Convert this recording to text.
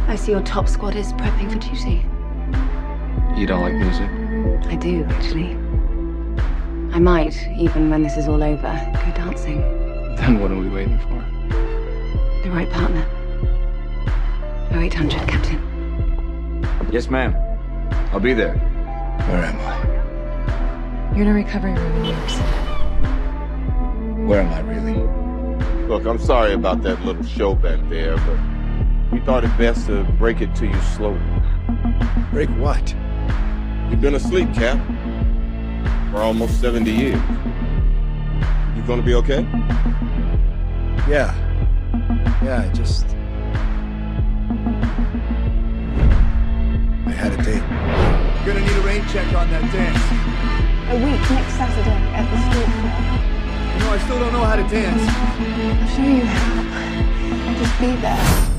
I see your top squad is prepping for duty. You don't like music? I do, actually. I might, even when this is all over, go dancing. Then what are we waiting for? The right partner. 0800, Captain. Yes, ma'am. I'll be there. Where am I? You're in a recovery room in New York City. Where am I really? Look, I'm sorry about that little show back there, but we thought it best to break it to you slowly. Break what? You've been asleep, Cap, for almost 70 years. You gonna be okay? Yeah, I just... I had a date. You're gonna need a rain check on that dance. A week next Saturday at the Stork Club. You know, I still don't know how to dance. I'll show you how. Just be there.